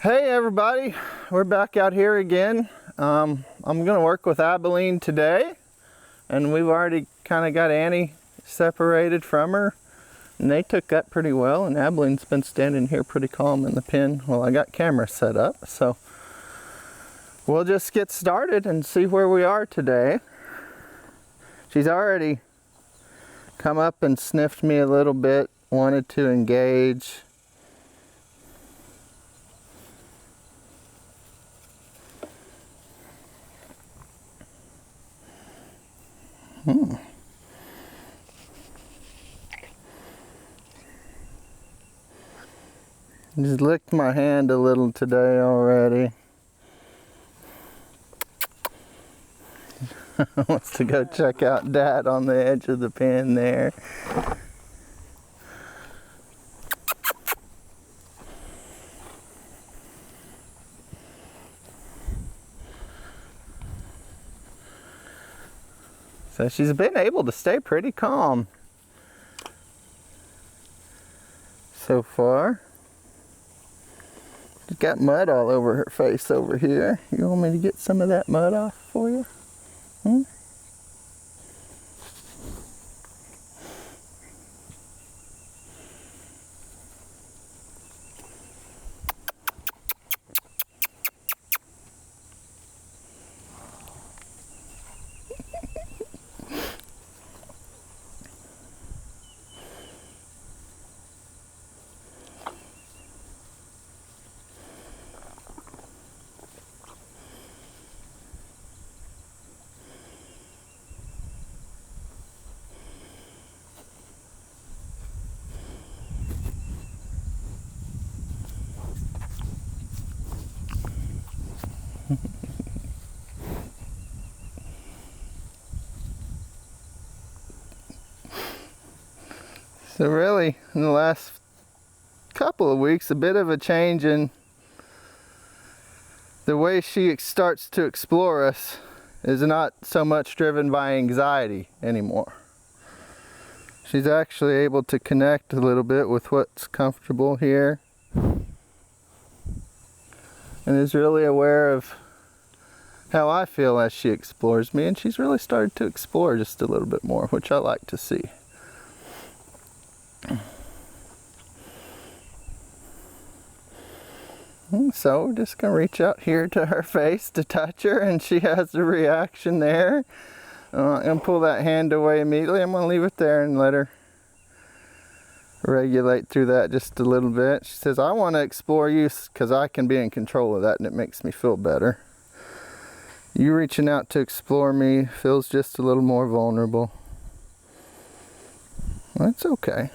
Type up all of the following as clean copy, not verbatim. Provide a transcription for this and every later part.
Hey everybody, we're back out here again. I'm gonna work with Abilene today, and we've already kind of got Annie separated from her, and they took that pretty well, and Abilene's been standing here pretty calm in the pen while I got camera set up. So we'll just get started and see where we are today. She's already come up and sniffed me a little bit, wanted to engage. Just licked my hand a little today already. Wants to go check out Dad on the edge of the pen there. So she's been able to stay pretty calm so far. She's got mud all over her face over here. You want me to get some of that mud off for you? Hmm? So really, in the last couple of weeks, a bit of a change in the way she starts to explore us is not so much driven by anxiety anymore. She's actually able to connect a little bit with what's comfortable here, and is really aware of how I feel as she explores me, and she's really started to explore just a little bit more, which I like to see. So we're just gonna reach out here to her face to touch her, and she has a reaction there. I'm gonna pull that hand away immediately. I'm gonna leave it there and let her regulate through that just a little bit. She says, I want to explore you because I can be in control of that and it makes me feel better. You reaching out to explore me feels just a little more vulnerable. That's okay.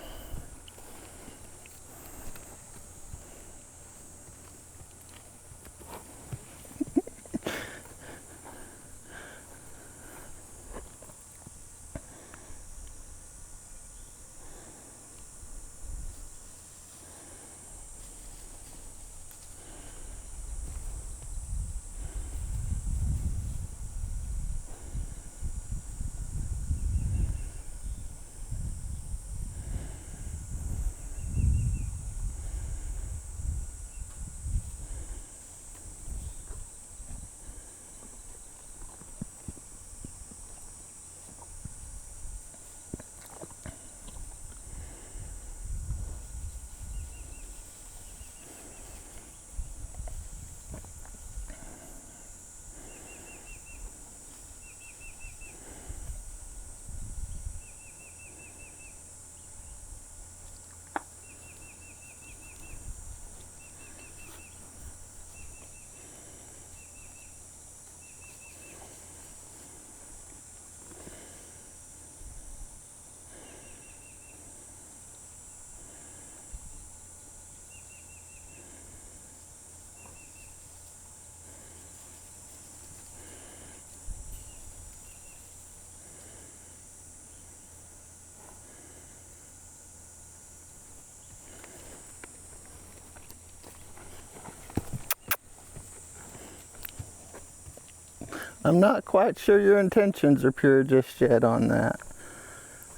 I'm not quite sure your intentions are pure just yet on that.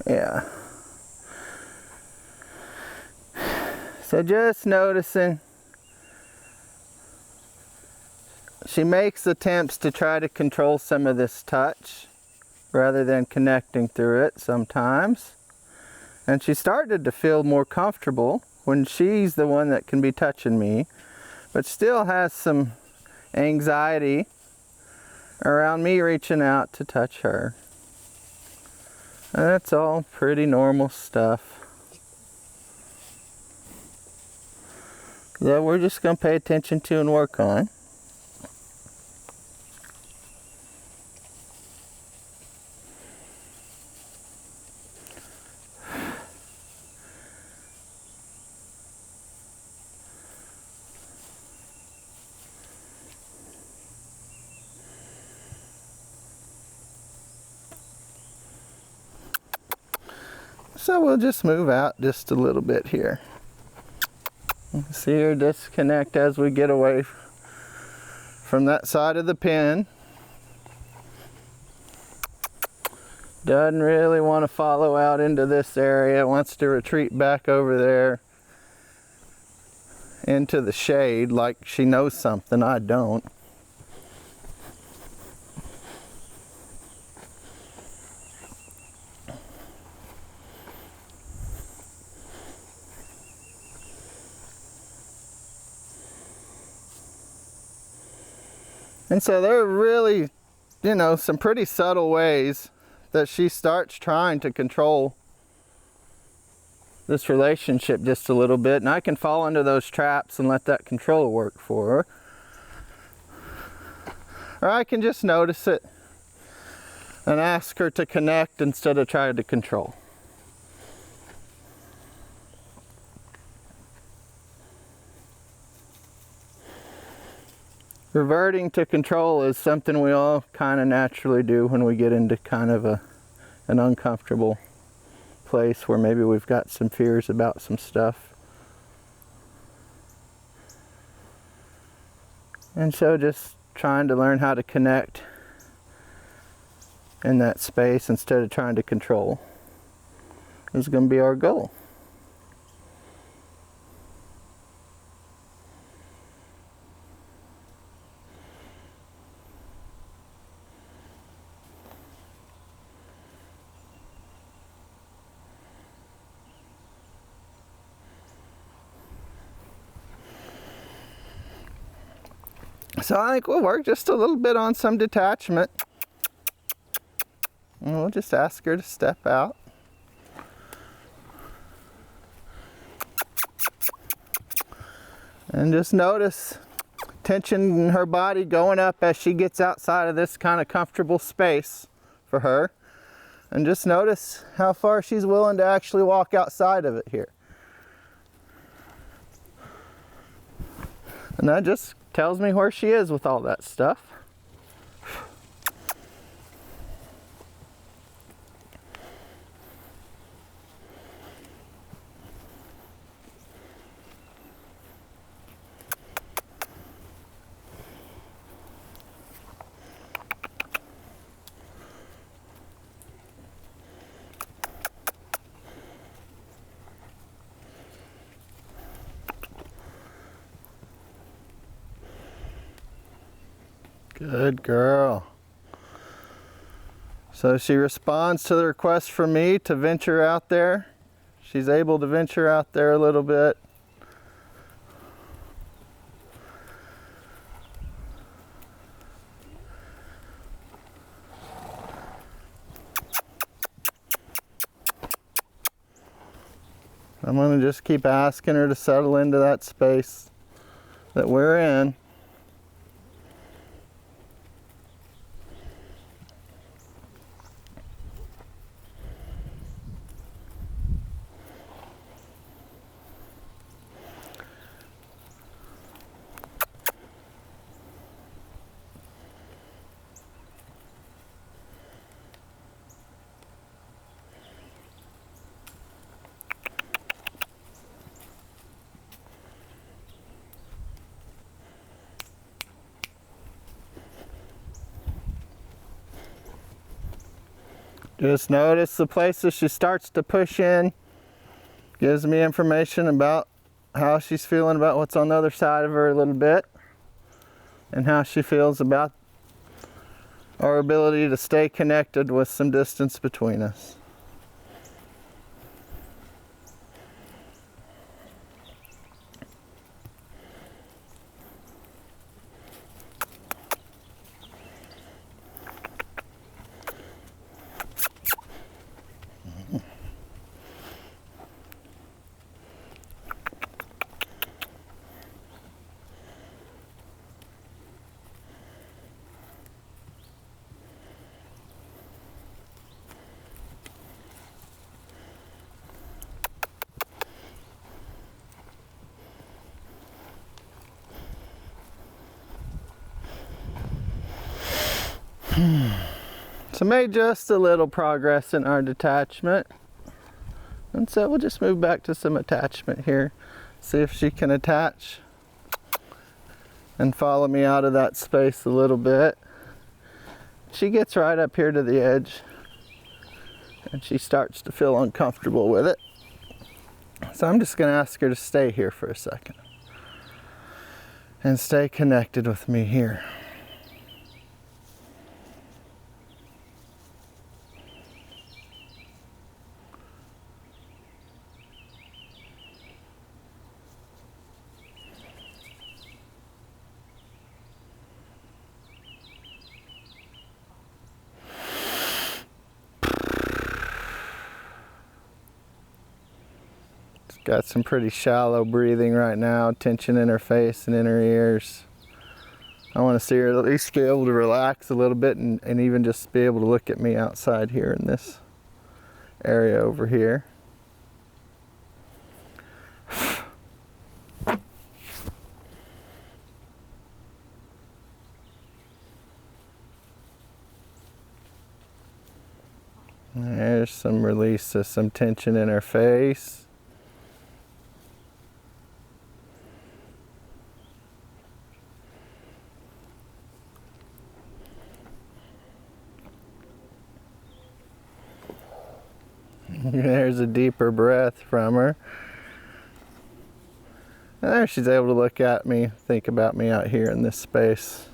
Yeah. So just noticing she makes attempts to try to control some of this touch rather than connecting through it sometimes. And she started to feel more comfortable when she's the one that can be touching me, but still has some anxiety around me reaching out to touch her. And that's all pretty normal stuff. That we're just going to pay attention to and work on. So we'll just move out just a little bit here. See her disconnect as we get away from that side of the pen. Doesn't really want to follow out into this area. Wants to retreat back over there into the shade like she knows something I don't. And so there are really, you know, some pretty subtle ways that she starts trying to control this relationship just a little bit, and I can fall into those traps and let that control work for her. Or I can just notice it and ask her to connect instead of try to control. Reverting to control is something we all kind of naturally do when we get into kind of an uncomfortable place where maybe we've got some fears about some stuff. And so just trying to learn how to connect in that space instead of trying to control is going to be our goal. So I think we'll work just a little bit on some detachment. And we'll just ask her to step out. And just notice tension in her body going up as she gets outside of this kind of comfortable space for her. And just notice how far she's willing to actually walk outside of it here. And that just tells me where she is with all that stuff. Good girl. So she responds to the request from me to venture out there. She's able to venture out there a little bit. I'm going to just keep asking her to settle into that space that we're in. Just notice the places she starts to push in. Gives me information about how she's feeling about what's on the other side of her a little bit. and how she feels about our ability to stay connected with some distance between us. So made just a little progress in our detachment. And so we'll just move back to some attachment here. See if she can attach and follow me out of that space a little bit. She gets right up here to the edge and she starts to feel uncomfortable with it. So I'm just going to ask her to stay here for a second and stay connected with me here. Got some pretty shallow breathing right now, tension in her face and in her ears. I want to see her at least be able to relax a little bit and even just be able to look at me outside here in this area over here. There's some release of some tension in her face. There's a deeper breath from her. And there she's able to look at me, think about me out here in this space.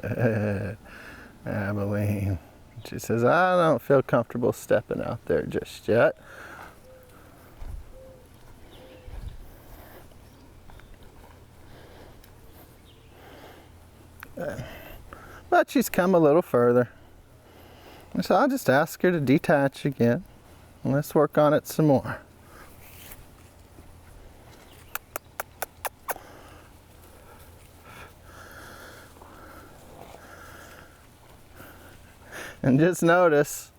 Good. Abilene. She says, I don't feel comfortable stepping out there just yet. But she's come a little further. And so I'll just ask her to detach again. And let's work on it some more. And just notice,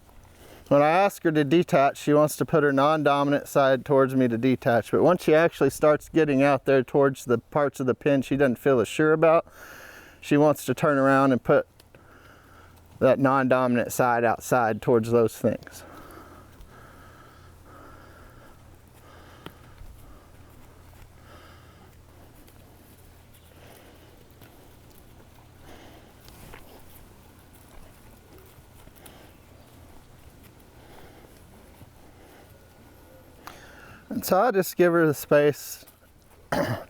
when I ask her to detach, she wants to put her non-dominant side towards me to detach. But once she actually starts getting out there towards the parts of the pin she doesn't feel as sure about, she wants to turn around and put that non-dominant side outside towards those things. And so I just give her the space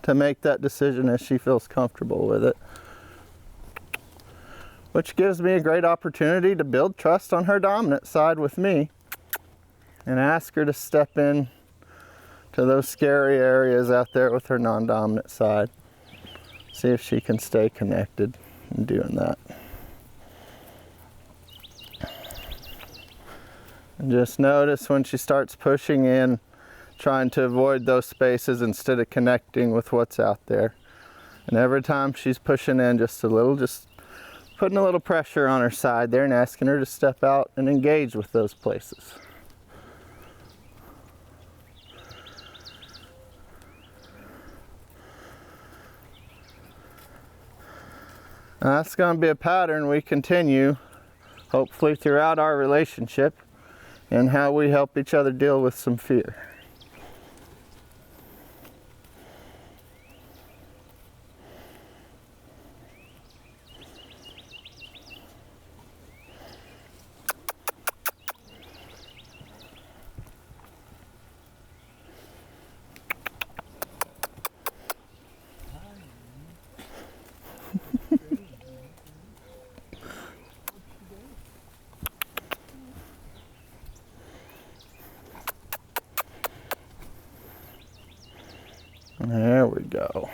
to make that decision as she feels comfortable with it. Which gives me a great opportunity to build trust on her dominant side with me and ask her to step in to those scary areas out there with her non-dominant side. See if she can stay connected in doing that. And just notice when she starts pushing in, trying to avoid those spaces instead of connecting with what's out there. And every time she's pushing in just a little, just putting a little pressure on her side there and asking her to step out and engage with those places. And that's going to be a pattern we continue, hopefully throughout our relationship, and how we help each other deal with some fear. There we go.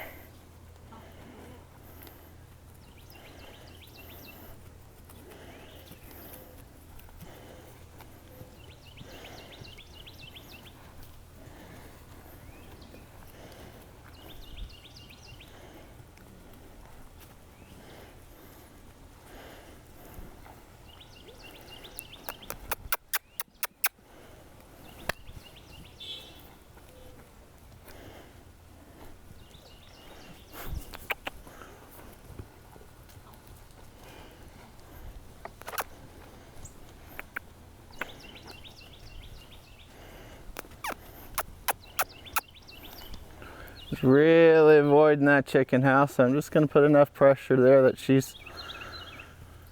Just really avoiding that chicken house. I'm just going to put enough pressure there that she's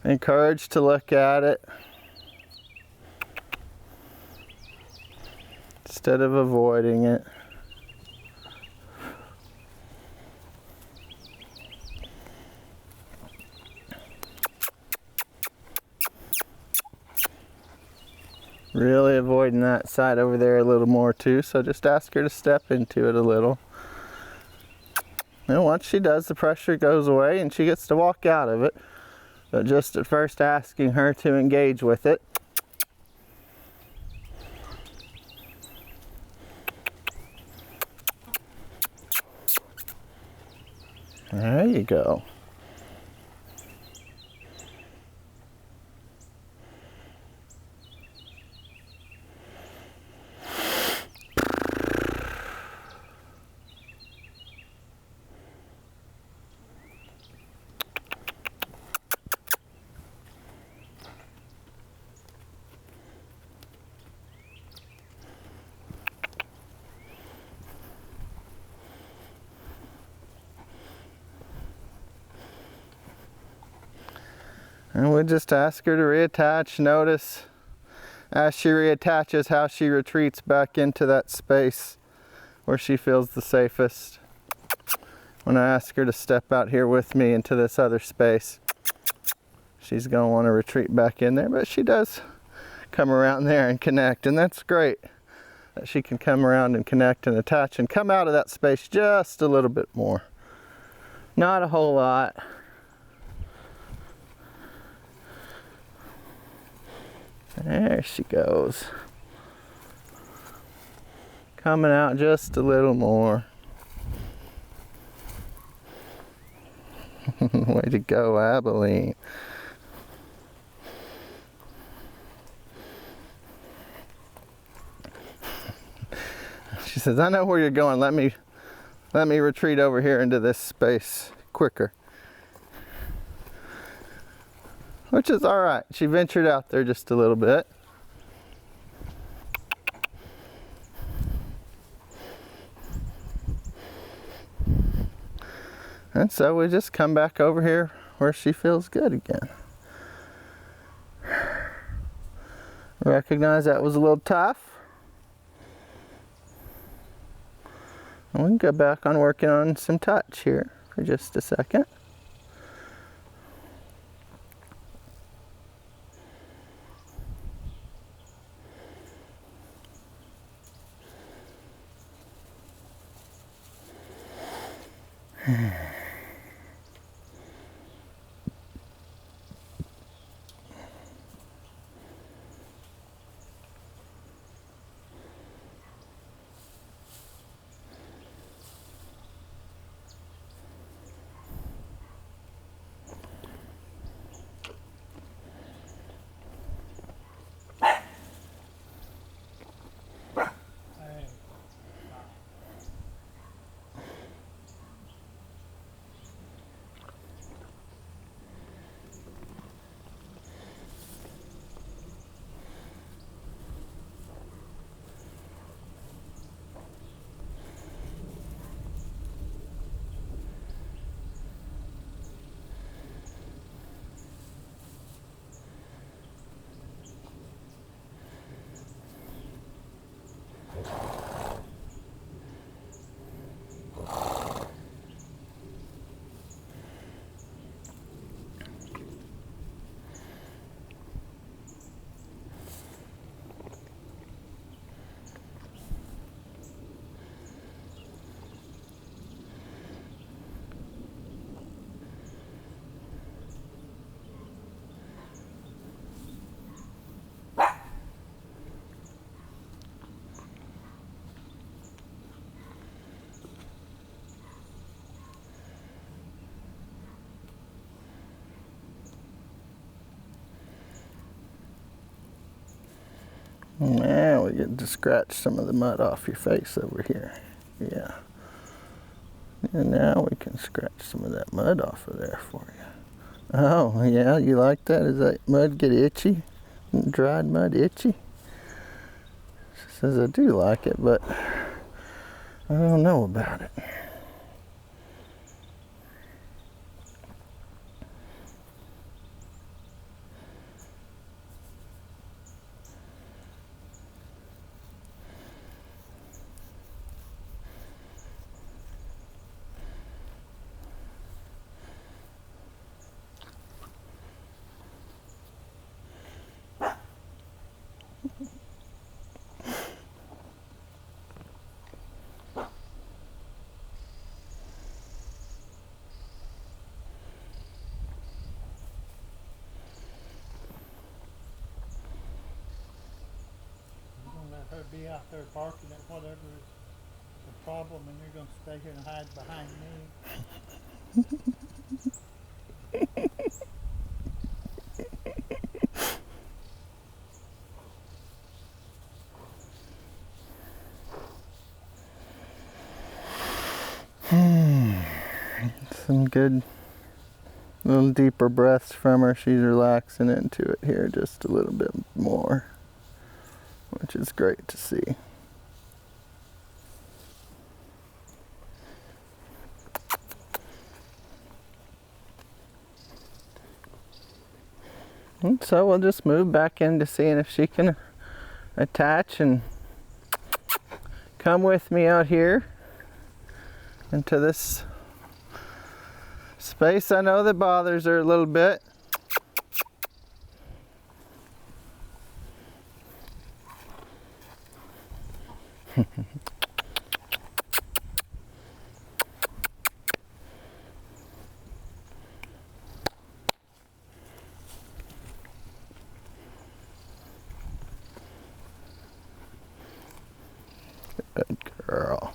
encouraged to look at it instead of avoiding it. Really avoiding that side over there a little more too, so just ask her to step into it a little. And once she does, the pressure goes away and she gets to walk out of it. But just at first asking her to engage with it. There you go. And we'll just ask her to reattach. Notice as she reattaches how she retreats back into that space where she feels the safest. When I ask her to step out here with me into this other space, she's going to want to retreat back in there, but she does come around there and connect, and that's great that she can come around and connect and attach and come out of that space just a little bit more. Not a whole lot. There she goes. Coming out just a little more. Way to go, Abilene. She says, I know where you're going. Let me retreat over here into this space quicker. Which is all right. She ventured out there just a little bit. And so we just come back over here where she feels good again. Recognize that was a little tough. And we can go back on working on some touch here for just a second. Now we get to scratch some of the mud off your face over here. Yeah. And now we can scratch some of that mud off of there for you. Oh, yeah, you like that? Does that mud get itchy? Dried mud itchy? She says I do like it, but I don't know about it. Her be out there barking at whatever is the problem, and you're going to stay here and hide behind me. Some good little deeper breaths from her. She's relaxing into it here just a little bit more, which is great to see. And so we'll just move back into seeing if she can attach and come with me out here into this space I know that bothers her a little bit. Good girl.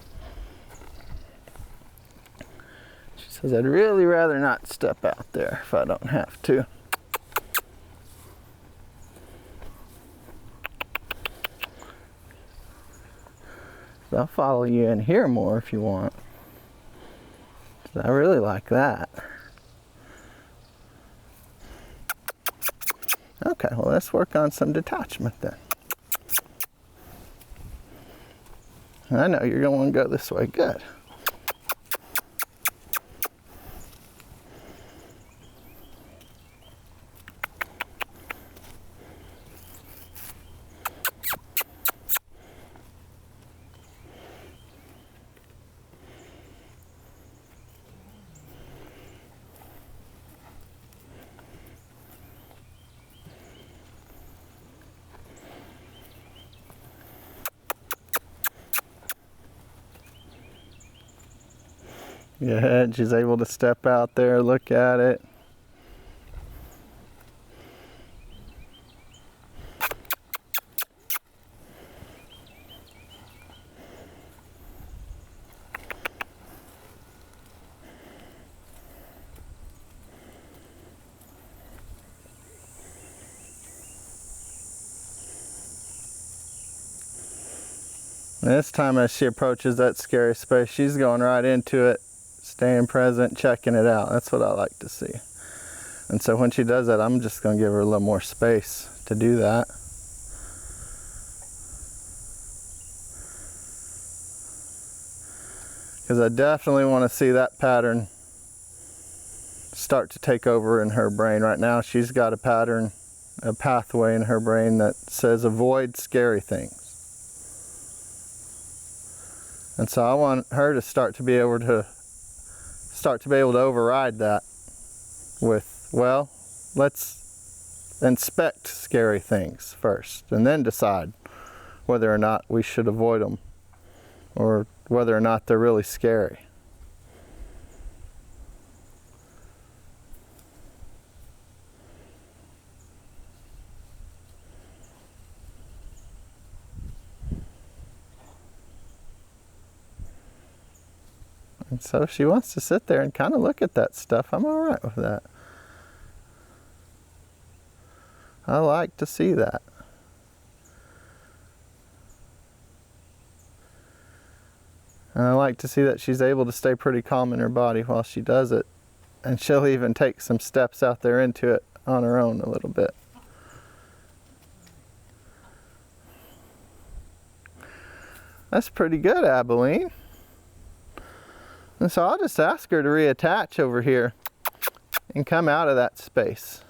She says, I'd really rather not step out there if I don't have to. I'll follow you in here more if you want. I really like that. Okay, well, let's work on some detachment then. I know you're going to want to go this way. Good. Good. She's able to step out there, look at it. This time as she approaches that scary space, she's going right into it, staying present, checking it out. That's what I like to see. And so when she does that, I'm just going to give her a little more space to do that. Because I definitely want to see that pattern start to take over in her brain. Right now she's got a pattern, a pathway in her brain that says avoid scary things. And so I want her to start to be able to override that with, well, let's inspect scary things first and then decide whether or not we should avoid them or whether or not they're really scary. And so she wants to sit there and kind of look at that stuff. I'm all right with that. I like to see that. And I like to see that she's able to stay pretty calm in her body while she does it. And she'll even take some steps out there into it on her own a little bit. That's pretty good, Abilene. And so I'll just ask her to reattach over here and come out of that space.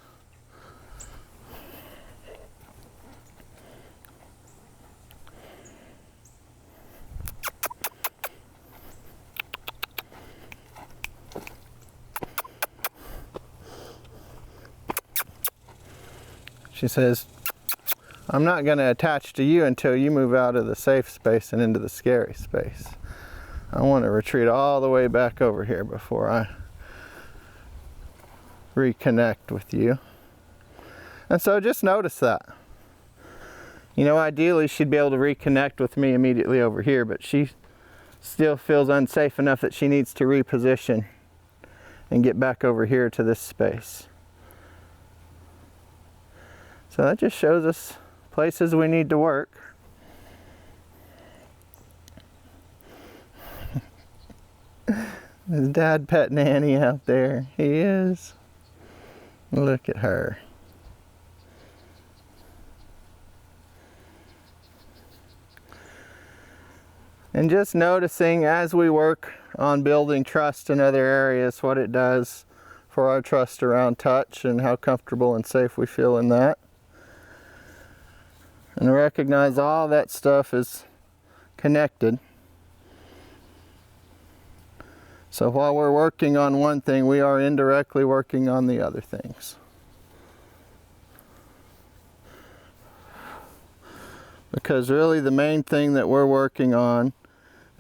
She says, I'm not going to attach to you until you move out of the safe space and into the scary space. I want to retreat all the way back over here before I reconnect with you. And so just notice that. You know, ideally she'd be able to reconnect with me immediately over here, but she still feels unsafe enough that she needs to reposition and get back over here to this space. So that just shows us places we need to work. Is Dad petting Annie out there? He is. Look at her. And just noticing as we work on building trust in other areas, what it does for our trust around touch and how comfortable and safe we feel in that. And recognize all that stuff is connected. So while we're working on one thing, we are indirectly working on the other things. Because really the main thing that we're working on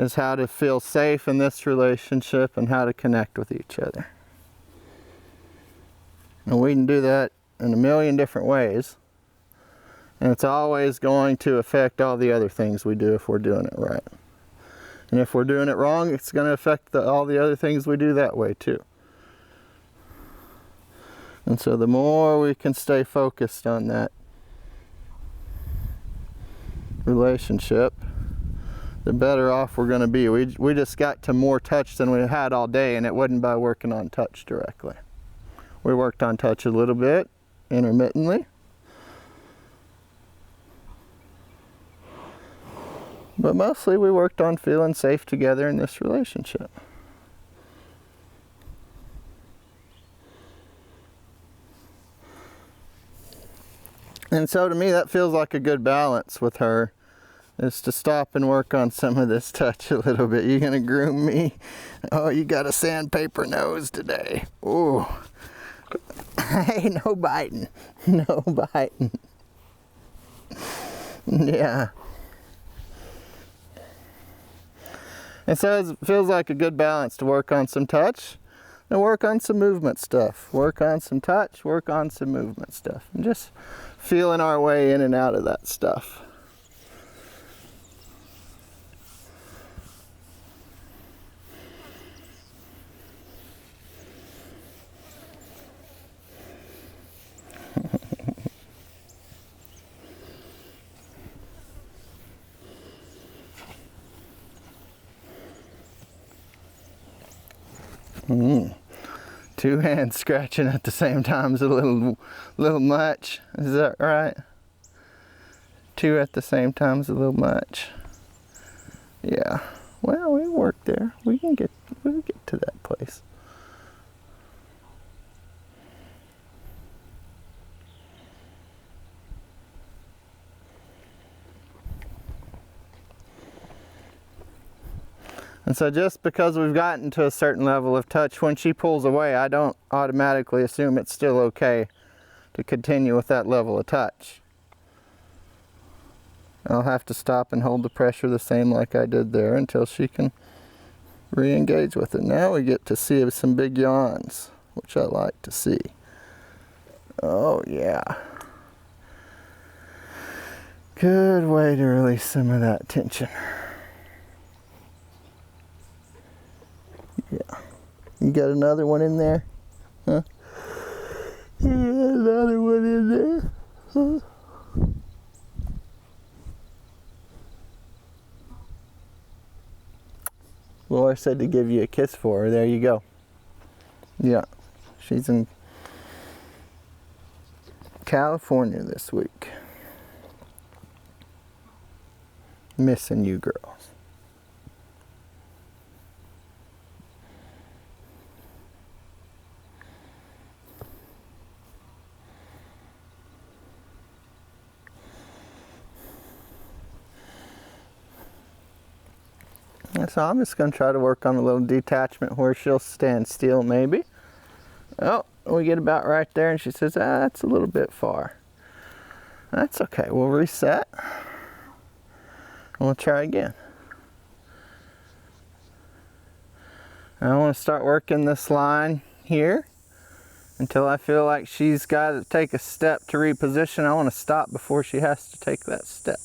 is how to feel safe in this relationship and how to connect with each other. And we can do that in a million different ways. And it's always going to affect all the other things we do if we're doing it right. And if we're doing it wrong, it's going to affect all the other things we do that way too. And so the more we can stay focused on that relationship, the better off we're going to be. We just got to more touch than we had all day, and it wasn't by working on touch directly. We worked on touch a little bit, intermittently. But mostly we worked on feeling safe together in this relationship. And so to me that feels like a good balance with her, is to stop and work on some of this touch a little bit. You gonna groom me? Oh, you got a sandpaper nose today. Ooh. Hey, no biting. No biting. Yeah. And so it feels like a good balance to work on some touch and work on some movement stuff. Work on some touch, work on some movement stuff. And just feeling our way in and out of that stuff. Two hands scratching at the same time is a little much. Is that right? Two at the same time is a little much. Yeah. Well, we work there. We'll get to that place. And so just because we've gotten to a certain level of touch, when she pulls away, I don't automatically assume it's still okay to continue with that level of touch. I'll have to stop and hold the pressure the same like I did there until she can re-engage with it. Now we get to see some big yawns, which I like to see. Oh yeah. Good way to release some of that tension. Yeah. You got another one in there? Huh? You got another one in there? Huh? Laura said to give you a kiss for her. There you go. Yeah, she's in California this week. Missing you girls. So I'm just going to try to work on a little detachment where she'll stand still maybe. Oh, we get about right there and she says, ah, that's a little bit far. That's okay, we'll reset. And we'll try again. I want to start working this line here until I feel like she's got to take a step to reposition. I want to stop before she has to take that step.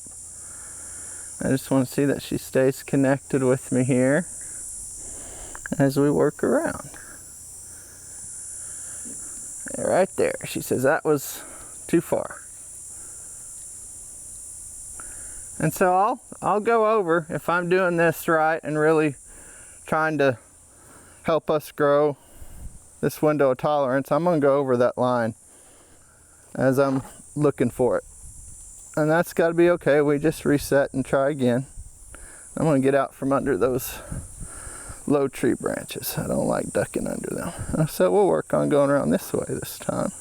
I just want to see that she stays connected with me here as we work around. And right there, she says that was too far. And so I'll go over, if I'm doing this right and really trying to help us grow this window of tolerance, I'm going to go over that line as I'm looking for it. And that's got to be okay. We just reset and try again. I'm going to get out from under those low tree branches. I don't like ducking under them. So we'll work on going around this way this time.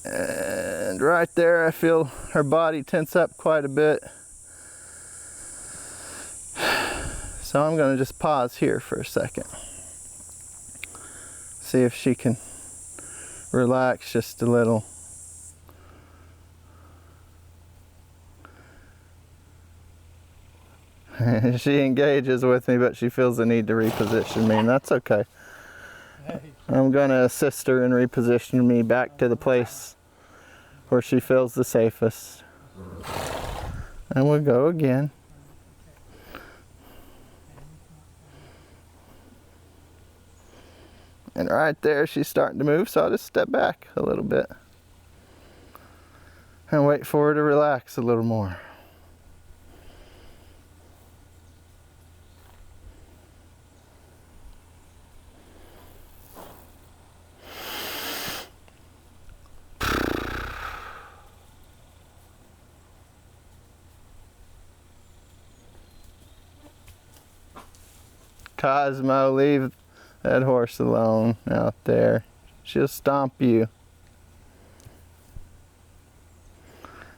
And right there, I feel her body tense up quite a bit. So I'm going to just pause here for a second. See if she can relax just a little. She engages with me, but she feels the need to reposition me, and that's okay. I'm going to assist her in repositioning me back to the place where she feels the safest. And we'll go again. And right there, she's starting to move, so I'll just step back a little bit and wait for her to relax a little more. Cosmo, leave that horse alone out there. She'll stomp you.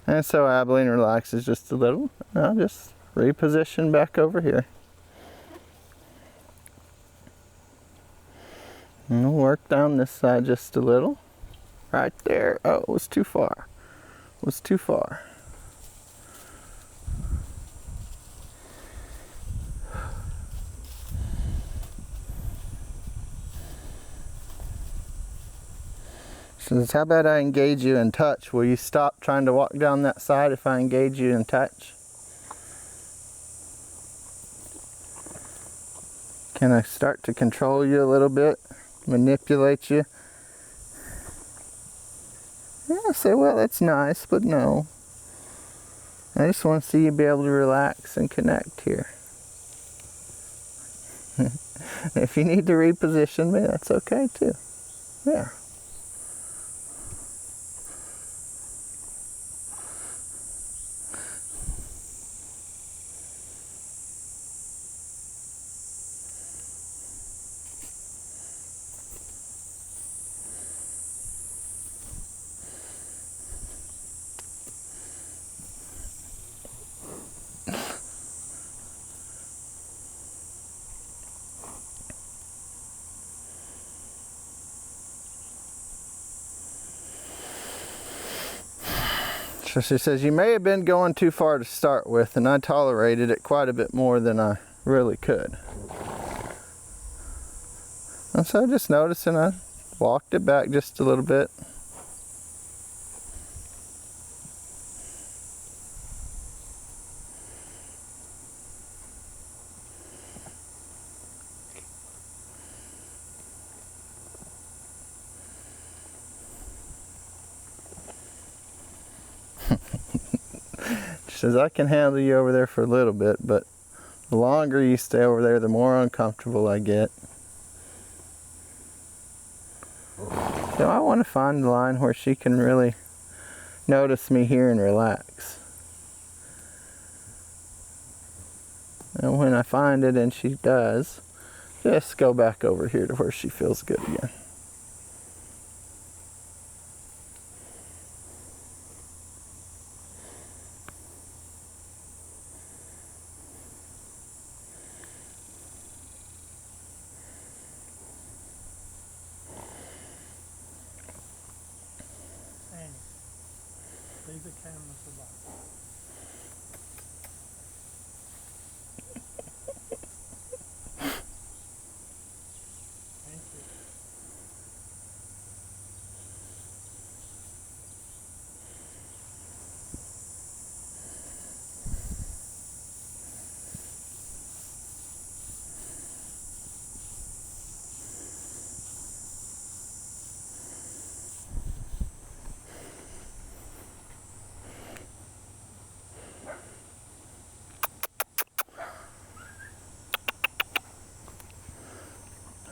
And so Abilene relaxes just a little. I'll just reposition back over here. And we'll work down this side just a little. Right there. Oh, it was too far. It was too far. Says, how about I engage you in touch? Will you stop trying to walk down that side if I engage you in touch? Can I start to control you a little bit? Manipulate you? Yeah, I say, well, that's nice, but no. I just want to see you be able to relax and connect here. If you need to reposition me, that's okay too. Yeah. So she says, you may have been going too far to start with, and I tolerated it quite a bit more than I really could. And so just noticing, I walked it back just a little bit. says, I can handle you over there for a little bit, but the longer you stay over there, the more uncomfortable I get. So I want to find the line where she can really notice me here and relax. And when I find it, and she does, just go back over here to where she feels good again. Annie, leave the cameras alone. Thank you.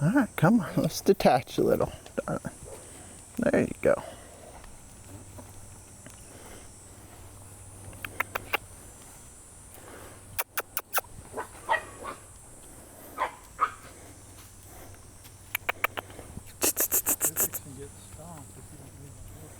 All right, come on, let's detach a little. There you go. This can get stomped if you don't leave it alone.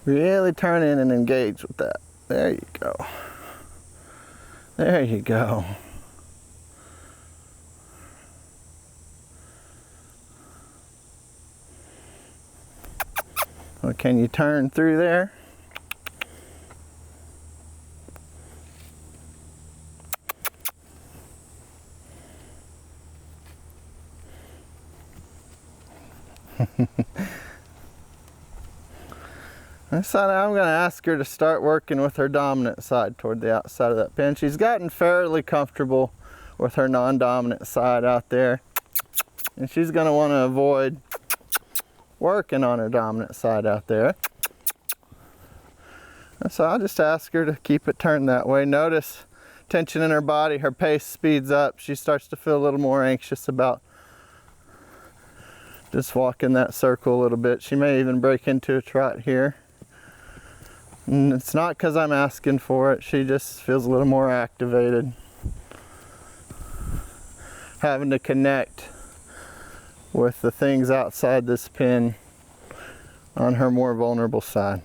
Really turn in and engage with that. There you go. There you go. Well, can you turn through there? So now I'm going to ask her to start working with her dominant side toward the outside of that pin. She's gotten fairly comfortable with her non-dominant side out there, and she's going to want to avoid working on her dominant side out there. And so I'll just ask her to keep it turned that way. Notice tension in her body, her pace speeds up. She starts to feel a little more anxious about just walking that circle a little bit. She may even break into a trot here. And it's not because I'm asking for it, she just feels a little more activated. Having to connect with the things outside this pin on her more vulnerable side.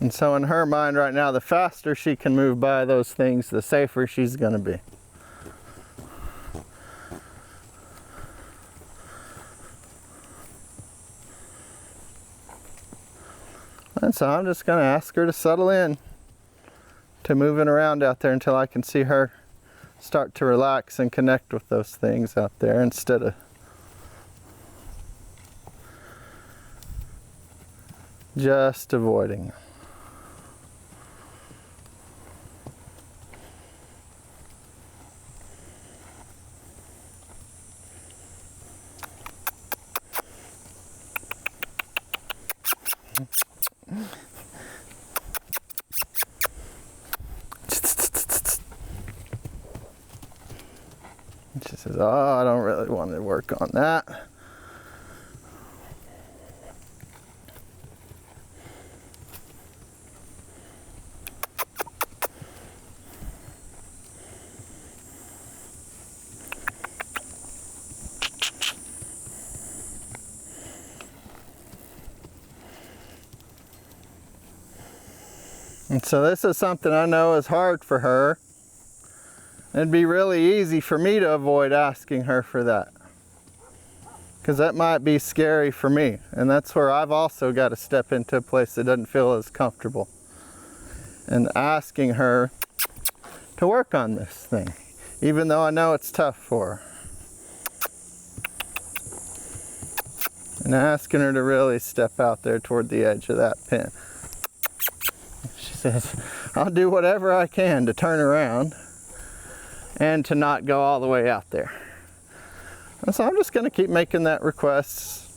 And so in her mind right now, the faster she can move by those things, the safer she's going to be. And so I'm just going to ask her to settle in to moving around out there until I can see her start to relax and connect with those things out there instead of just avoiding. She says, oh, I don't really want to work on that. And so this is something I know is hard for her. It'd be really easy for me to avoid asking her for that, because that might be scary for me. And that's where I've also got to step into a place that doesn't feel as comfortable, and asking her to work on this thing, even though I know it's tough for her. And asking her to really step out there toward the edge of that pen. She says, I'll do whatever I can to turn around and to not go all the way out there. And so I'm just going to keep making that request,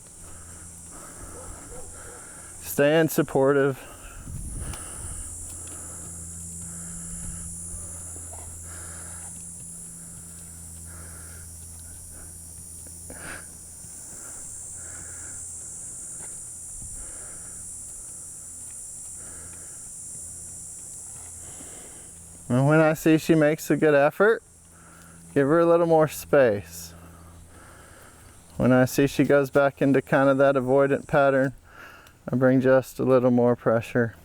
staying supportive. And when I see she makes a good effort, give her a little more space. When I see she goes back into kind of that avoidant pattern, I bring just a little more pressure.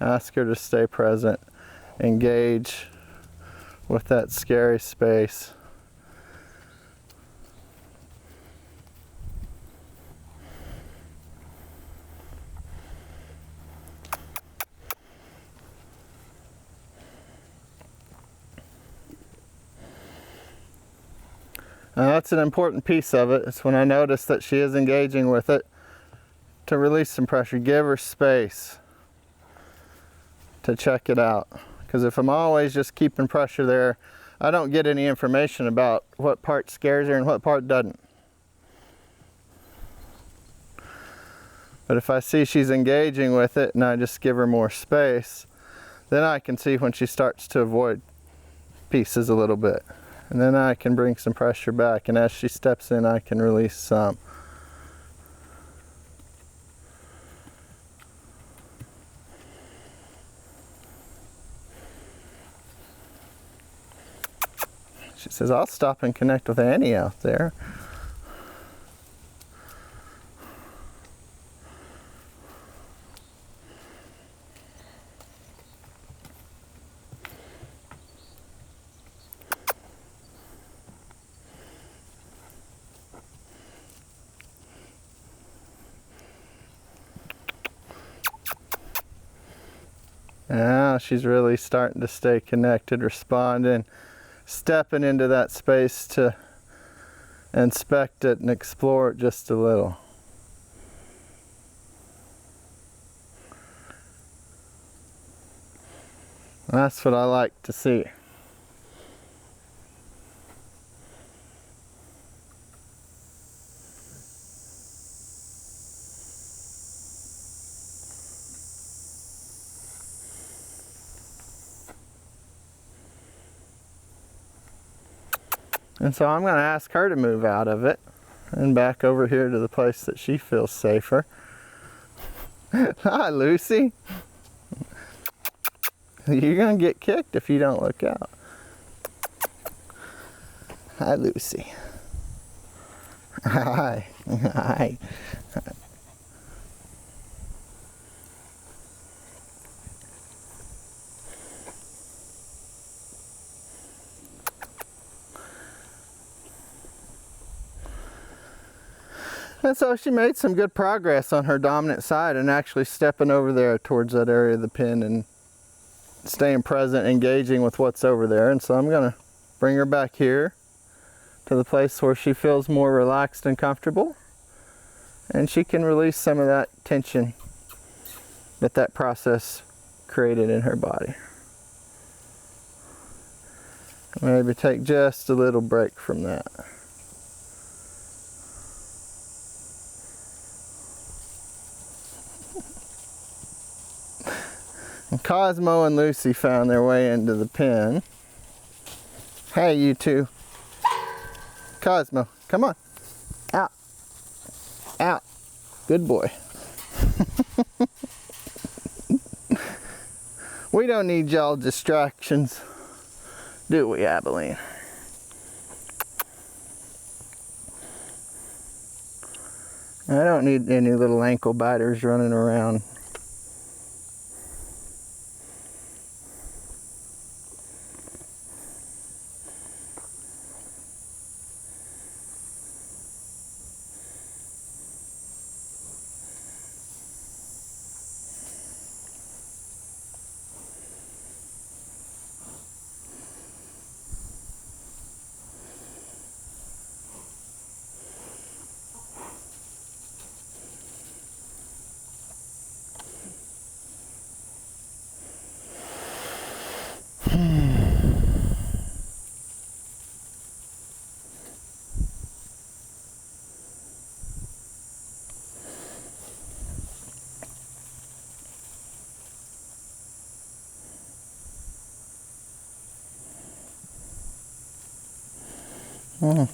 Ask her to stay present, engage with that scary space. That's an important piece of it. It's when I notice that she is engaging with it, to release some pressure. Give her space to check it out. Because if I'm always just keeping pressure there, I don't get any information about what part scares her and what part doesn't. But if I see she's engaging with it and I just give her more space, then I can see when she starts to avoid pieces a little bit. And then I can bring some pressure back, and as she steps in, I can release some. She says, I'll stop and connect with Annie out there. Now she's really starting to stay connected, responding, stepping into that space to inspect it and explore it just a little. That's what I like to see. And so I'm going to ask her to move out of it and back over here to the place that she feels safer. Hi, Lucy. You're going to get kicked if you don't look out. Hi, Lucy. Hi. Hi. And so she made some good progress on her dominant side and actually stepping over there towards that area of the pin and staying present, engaging with what's over there. And so I'm going to bring her back here to the place where she feels more relaxed and comfortable, and she can release some of that tension that that process created in her body. Maybe take just a little break from that. And Cosmo and Lucy found their way into the pen. Hey, you two. Cosmo, come on. Out. Out. Good boy. We don't need y'all distractions, do we, Abilene? I don't need any little ankle biters running around. All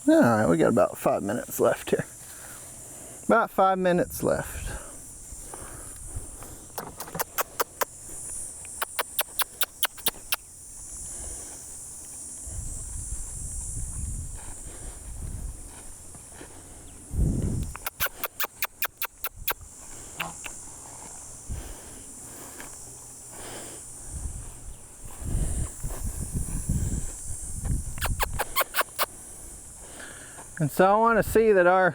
right, we got about 5 minutes left here. About 5 minutes left. And so I want to see that our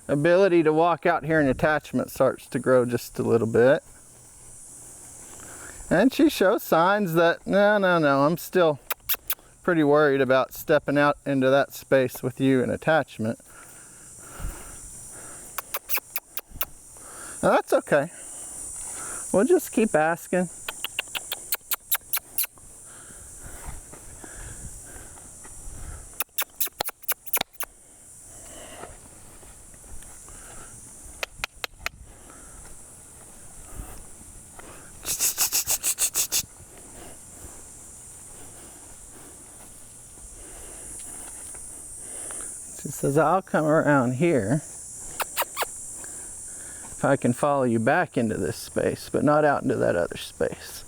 ability to walk out here in attachment starts to grow just a little bit. And she shows signs that, no, I'm still pretty worried about stepping out into that space with you in attachment. Now that's okay. We'll just keep asking. She says, I'll come around here if I can follow you back into this space, but not out into that other space.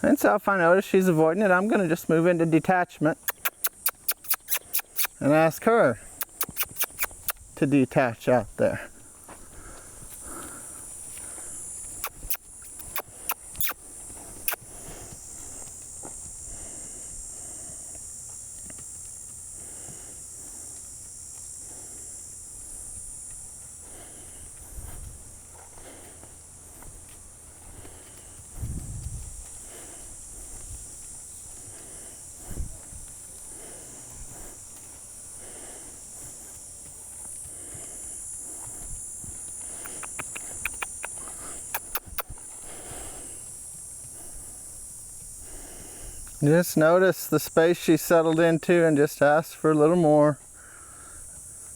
And so if I notice she's avoiding it, I'm going to just move into detachment and ask her to detach out there. Just notice the space she's settled into and just ask for a little more,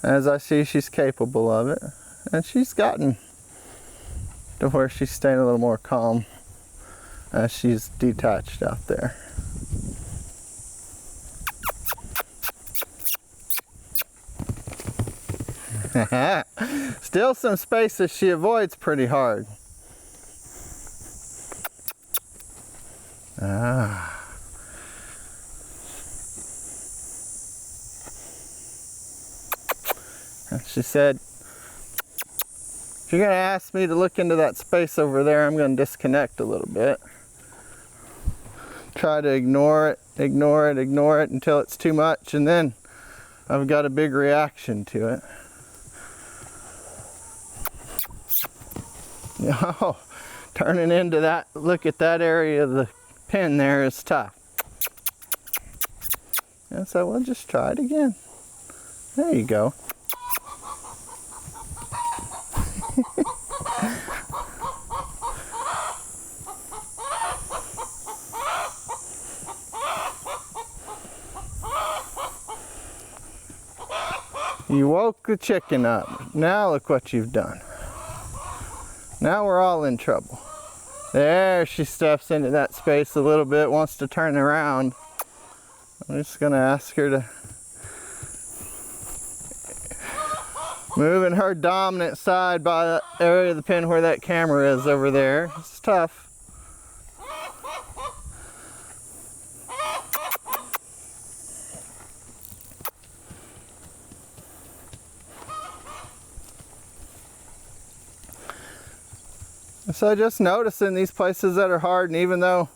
as I see she's capable of it. And she's gotten to where she's staying a little more calm as she's detached out there. Still some spaces she avoids pretty hard. Ah. She said, if you're going to ask me to look into that space over there, I'm going to disconnect a little bit. Try to ignore it until it's too much, and then I've got a big reaction to it. Oh, turning into that, look at that area of the pin there is tough. And so we'll just try it again. There you go. You woke the chicken up. Now look what you've done. Now we're all in trouble. There, she steps into that space a little bit, wants to turn around. I'm just gonna ask her to move in her dominant side by the area of the pin where that camera is over there. It's tough. So just noticing these places that are hard, and even though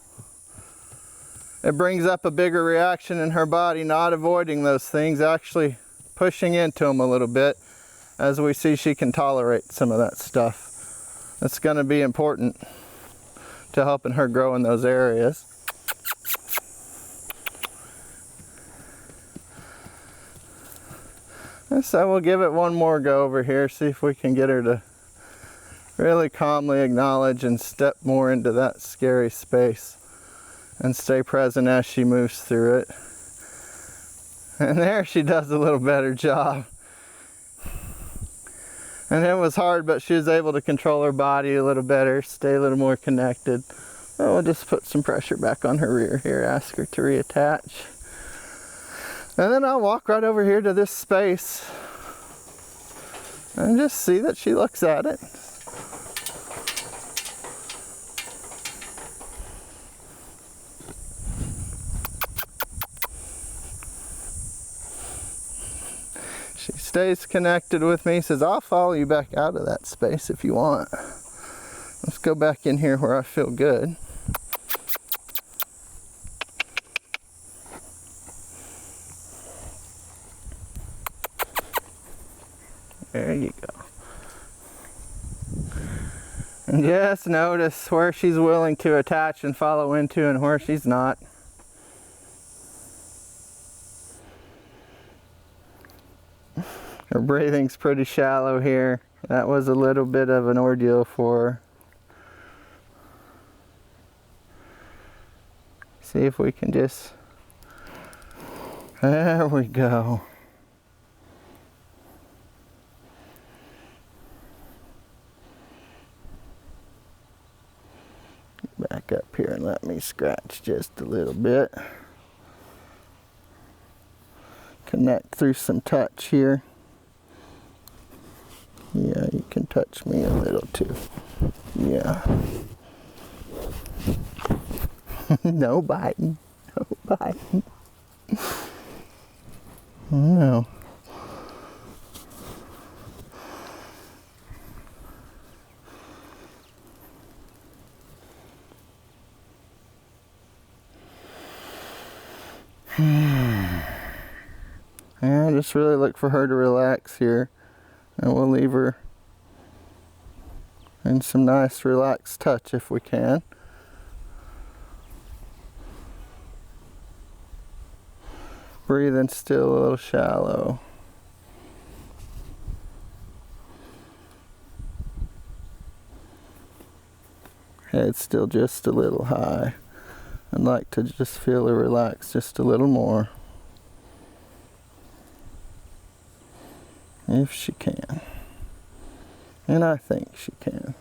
it brings up a bigger reaction in her body, not avoiding those things, actually pushing into them a little bit, as we see she can tolerate some of that stuff. That's going to be important to helping her grow in those areas. And so we'll give it one more go over here, see if we can get her to really calmly acknowledge and step more into that scary space and stay present as she moves through it. And there she does a little better job. And it was hard, but she was able to control her body a little better, stay a little more connected. So we'll just put some pressure back on her rear here, ask her to reattach. And then I'll walk right over here to this space and just see that she looks at it. She stays connected with me, says, I'll follow you back out of that space if you want. Let's go back in here where I feel good. There you go. And just notice where she's willing to attach and follow into and where she's not. Her breathing's pretty shallow here. That was a little bit of an ordeal for her. See if we can just... There we go. Back up here and let me scratch just a little bit. Connect through some touch here. Yeah, you can touch me a little too. Yeah. No biting. No biting. No. Yeah, just really look for her to relax here, and we'll leave her in some nice relaxed touch if we can. Breathing still a little shallow. Head still just a little high. I'd like to just feel her relax just a little more. If she can. And I think she can.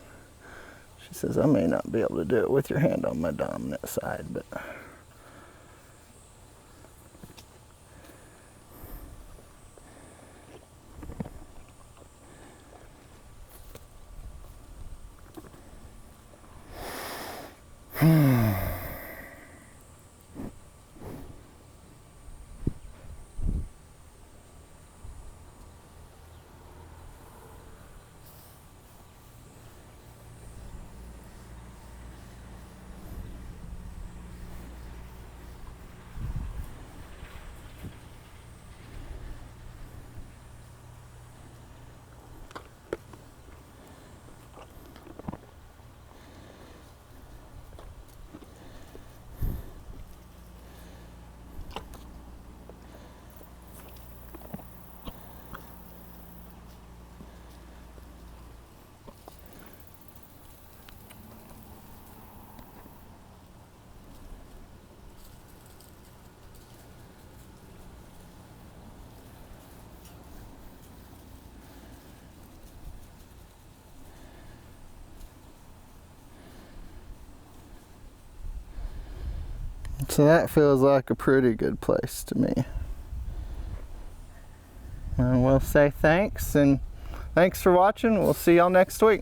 She says, I may not be able to do it with your hand on my dominant side, but... So that feels like a pretty good place to me. And we'll say thanks, and thanks for watching. We'll see y'all next week.